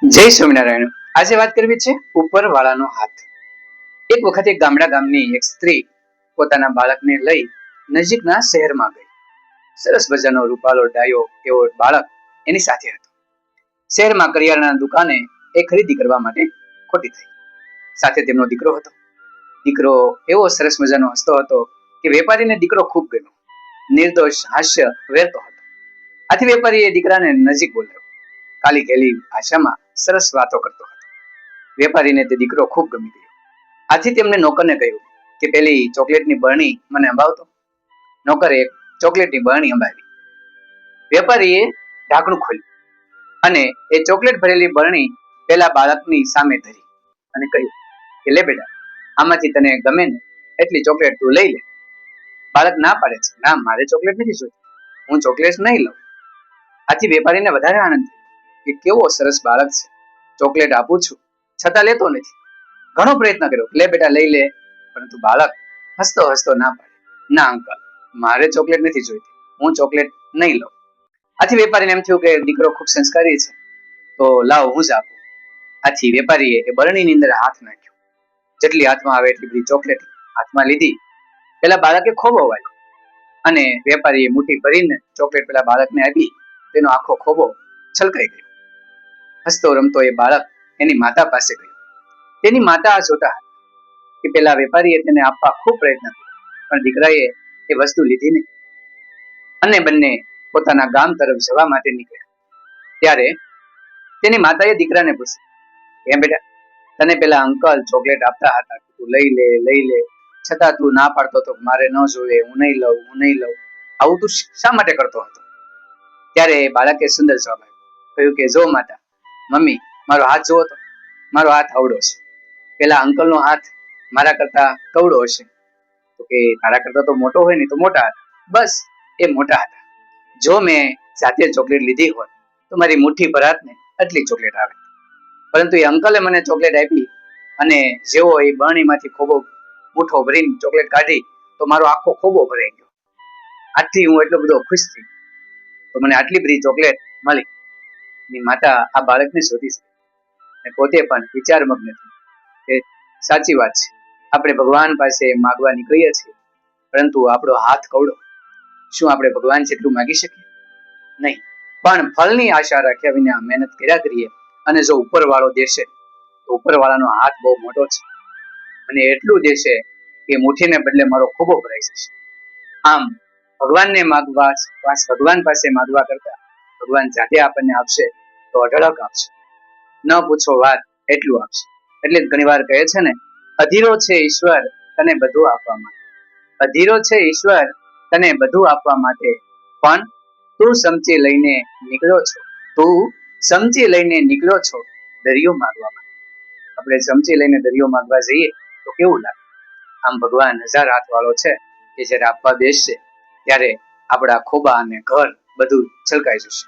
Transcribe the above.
જય સ્વામિનારાયણ। આજે વાત કરવી છે ઉપરવાળાનો હાથ। એક વખત એક ગામની એક સ્ત્રી પોતાના બાળકને લઈ નજીકના શહેરમાં ગઈ। સરસ મજાનો રૂપાળો ડાયો એવો બાળક એની સાથે હતો। શહેરમાં કરિયાણાની દુકાને એ ખરીદી કરવા માટે ખોટી થઈ। સાથે તેમનો દીકરો હતો। દીકરો એવો સરસ મજાનો હસતો હતો કે વેપારીને દીકરો ખૂબ ગમ્યો। નિર્દોષ હાસ્ય વેરતો હતો। આથી વેપારીએ દીકરાને નજીક બોલાવ્યો। કાલી ગેલી ભાષામાં સરસ વાતો કરતો હતો। વેપારીને તે દીકરો ખૂબ ગમી ગયો। આથી તેમને નોકરને કહ્યું કે પેલી ચોકલેટની બરણી મને અંબાવતો। નોકરે એક ચોકલેટની બરણી અંબાવી। વેપારીએ ઢાંકણું ખોલ્યું અને એ ચોકલેટ ભરેલી બરણી પેલા બાળકની સામે ધરી અને કહ્યું કે લે બેટા, આમાંથી તને ગમે ને એટલી ચોકલેટ તું લઈ લે। બાળક ના પાડે છે, ના, મારે ચોકલેટ નથી જોઈતી, હું ચોકલેટ નહીં લઉં। આથી વેપારીને વધારે આનંદ થયો કે કેવો સરસ બાળક છે, ચોકલેટ આપું છું છતાં લેતો નથી। ઘણો પ્રયત્ન કર્યો, લે બેટા લઈ લે, પરંતુ બાળક હસતો હસતો ના પાડે, ના અંકલ, મારે ચોકલેટ નથી જોઈતી, હું ચોકલેટ નહીં લઉં। આથી વેપારીને એમ થયું કે દીકરો ખૂબ સંસ્કારી છે, તો લાવ હું જ આપું। આથી વેપારીએ એ બરણીની અંદર હાથ નાખ્યો। જેટલી હાથમાં આવે એટલી બધી ચોકલેટ હાથમાં લીધી। પેલા બાળકે ખોબો વાળ્યો અને વેપારીએ મુઠ્ઠી ભરીને ચોકલેટ પેલા બાળકને આપી। તેનો આખો ખોબો છલકાઈ ગયો। હસતો રમતો એ બાળક એની માતા પાસે ગયો। તેની માતા જોતા કે પેલા વેપારીએ તેને આપવા ખૂબ પ્રયત્ન કર્યો, પણ દીકરાએ એ વસ્તુ લીધી નહીં અને બંને પોતાના ગામ તરફ જવા માટે નીકળ્યા। ત્યારે તેની માતાએ દીકરાને પૂછ્યું, એમ બેટા, તને પેલા અંકલ ચોકલેટ આપતા હતા, તું લઈ લે લઈ લે, છતાં તું ના પાડતો હતો, મારે ન જોઈએ, હું નહીં લઉં, હું નહીં લઉં, આવું તું શા માટે કરતો હતો? ત્યારે બાળકે સુંદર જવાબ આપ્યો, કહ્યું કે જો માતા, મમ્મી, મારો હાથ જુઓ તો, મારો હાથ અવળો છે, પેલા અંકલનો હાથ મારા કરતા કવડો હશે, તો કે તારા કરતા તો મોટો હોય ને, તો મોટા હતા, બસ એ મોટા હતા। જો મેં જાતે ચોકલેટ લીધી હોત તો મારી મુઠ્ઠી ભરાત ને આટલી ચોકલેટ આવે, પરંતુ એ અંકલે મને ચોકલેટ આપી અને જેવો એ બરણીમાંથી ખોબો મુઠ્ઠો ભરીને ચોકલેટ કાઢી તો મારો આખો ખોબો ભરાઈ ગયો। આથી હું એટલો બધો ખુશ થઈ ગયો, તો મને આટલી બધી ચોકલેટ મળી। ની માતા આ બાળકને શોધી અને પોતે પણ વિચારમગ્ન થઈ કે સાચી વાત છે, આપણે ભગવાન પાસે માગવા નીકળીએ છીએ, પરંતુ આપણો હાથ કવડો, શું આપણે ભગવાન જેટલું માગી શકીએ? નહીં, પણ ફળની આશા રાખ્યા વિના મહેનત કર્યા કરીએ અને જો ઉપરવાળો દેશે તો ઉપરવાળાનો હાથ બહુ મોટો છે અને એટલું દેશે કે મુઠ્ઠીને બદલે મારો ખોબો ભરાઈ જશે। આમ ભગવાનને માગવા, ભગવાન પાસે માગવા કરતા ભગવાન જાતે આપણને આપશે તો અઢળક આપશે, ન પૂછો વાત એટલું આપશે। એટલે જ ઘણી વાર કહે છે ને, અધીરો છે ઈશ્વર તને બધું આપવા માટે, અધીરો છે ઈશ્વર તને બધું આપવા માટે, પણ તું સમજી લઈને નીકળ્યો છો, તું સમજી લઈને નીકળ્યો છો દરિયો માગવા માટે। આપણે સમજી લઈને દરિયો માગવા જઈએ તો કેવું લાગે? આમ ભગવાન હજાર હાથ વાળો છે કે જ્યારે આપવા બેસશે ત્યારે આપણા ખોબા અને ઘર બધું છલકાઈ જશે।